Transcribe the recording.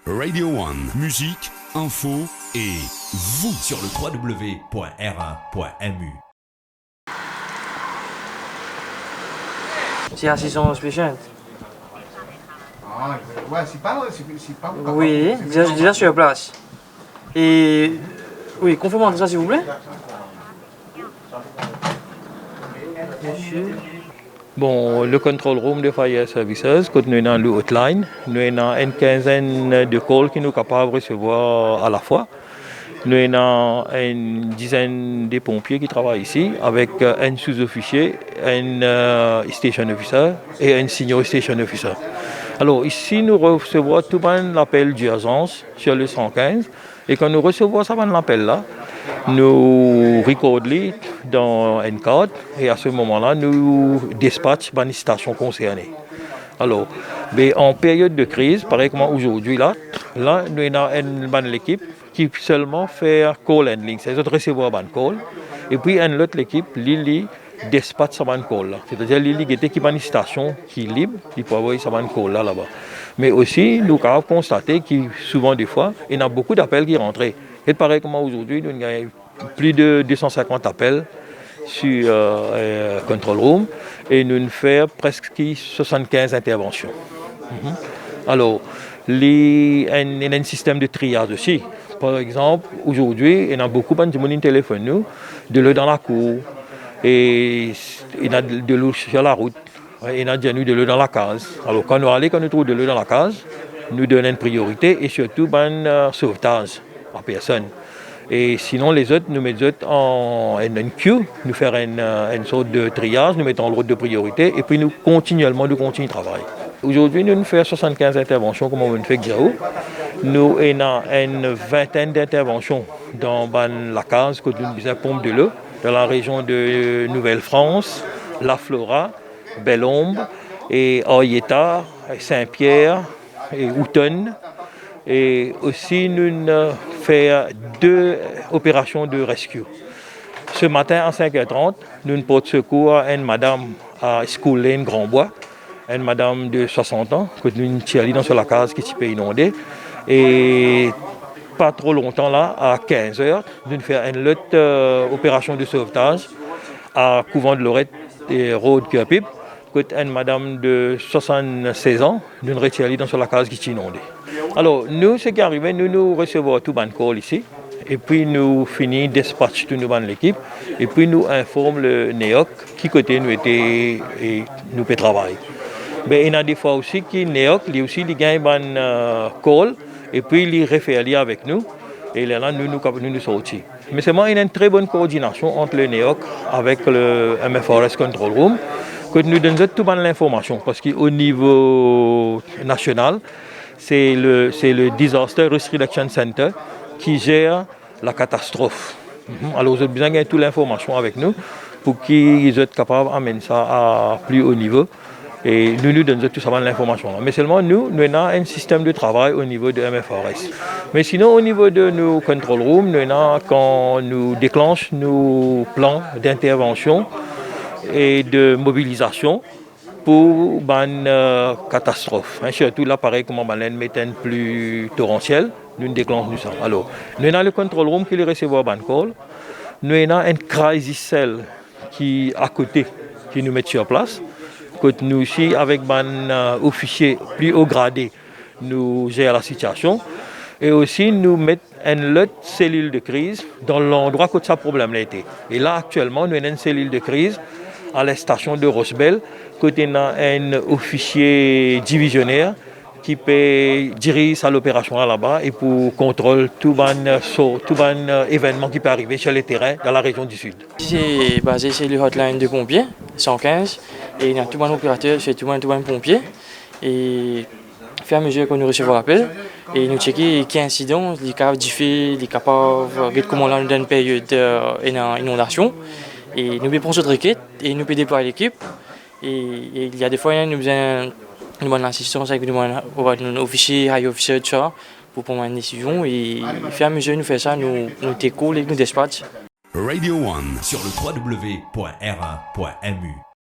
Radio One, musique, info et vous sur le www.r1.mu. C'est assistant spécial. Ah, ouais, c'est pas Oui, déjà sur place. Et oui, confirmez ça s'il vous plaît. Monsieur. Bon, le control room de Fire Services, quand nous avons le hotline, nous avons une quinzaine de calls qui nous sommes capables de recevoir à la fois. Nous avons une dizaine de pompiers qui travaillent ici avec un sous-officier, un station officer et un senior station officer. Alors ici, nous recevons tout l'appel d'urgence sur le 115 et quand nous recevons ça l'appel-là, nous recordons dans une carte et à ce moment-là, nous dispatchons les stations concernées. Alors, mais en période de crise, pareil comme aujourd'hui, là nous avons une équipe qui seulement fait call handling, c'est-à-dire recevoir un call, et puis une autre équipe, Lily, dispatch sa call là. C'est-à-dire Lily qui est une station qui est libre, il peut avoir sa call là-bas. Mais aussi, nous avons constaté que souvent des fois, il y a beaucoup d'appels qui rentrent. Et pareil comme aujourd'hui, nous avons plus de 250 appels sur Control Room et nous faisons presque 75 interventions. Alors, il y a un système de triage aussi. Par exemple, aujourd'hui, il y a beaucoup de gens qui téléphonent nous, de l'eau dans la cour, et il y a de l'eau sur la route, il y a de l'eau dans la case. Alors, quand nous trouvons de l'eau dans la case, nous donnons une priorité et surtout un sauvetage à personne. Et sinon, les autres, nous mettons en queue, nous faisons une sorte de triage, nous mettons en ordre de priorité et puis nous continuons le travail. Aujourd'hui, nous faisons 75 interventions comme on fait Gao. Nous avons une vingtaine d'interventions dans la case que nous faisons pompe de l'eau, dans la région de Nouvelle-France, La Flora, Belle-Ombre, et Oyeta, Saint-Pierre et Houton. Et aussi, nous faisons 2 opérations de rescue. Ce matin, à 5h30, nous portons secours à une madame à School Lane, Grand-Bois, une madame de 60 ans, que nous tirons sur la case qui s'est inondée. Et pas trop longtemps là, à 15h, nous faisons une autre opération de sauvetage à Couvent de Lorette et Road Curpip. Une madame de 76 ans, nous retirons sur la case qui s'est inondée. Alors, nous, ce qui arrive, nous recevons tout le call ici, et puis nous finissons dispatch toute l'équipe, et puis nous informons le NEOC qui côté nous était et nous peut travailler. Mais il y a des fois aussi que le NEOC, lui aussi, il gagne un call, et puis il réfère avec nous, et là, nous sortons. Mais c'est moi, il y a une très bonne coordination entre le NEOC avec le MFRS Control Room, que nous donnons toute l'information, parce qu'au niveau national, c'est le Disaster Risk Reduction Center qui gère la catastrophe. Alors, vous avez besoin de toute l'information avec nous pour qu'ils soient capables d'amener ça à plus haut niveau. Et nous donnons tout ça l'information. Mais seulement nous avons un système de travail au niveau de MFRS. Mais sinon, au niveau de nos control rooms, quand nous déclenchons nos plans d'intervention et de mobilisation pour une catastrophe. Surtout là, pareil, comme on met un plus torrentiel, nous déclenchons ça. Alors, nous avons le control room qui reçoit un call. Nous avons un crisis cell qui est à côté, qui nous met sur place. Quand nous aussi, avec un officier plus haut gradé, nous gérons la situation. Et aussi, nous mettons une autre cellule de crise dans l'endroit où ce problème a été. Et là, actuellement, nous avons une cellule de crise à la station de Rosbel, côté un officier divisionnaire qui peut diriger l'opération là-bas et pour contrôler tout événement qui peut arriver sur le terrain dans la région du Sud. C'est basé sur le hotline de pompiers, 115, et il y a tout un opérateur, c'est tout un pompier. Et au fur et à mesure que nous recevons l'appel, et nous checkons quel incident, les cas difficiles, les capables, comment on est dans une période d'inondation. Et nous pouvons cette requête et nous pouvons déployer l'équipe. Et il y a des fois, nous avons l'assistance avec nos officiers, high officer, tout ça, pour prendre une décision. Et au fur et à mesure que nous faisons ça, nous décollons et nous dispatchons. Radio One sur le www.r1.mu.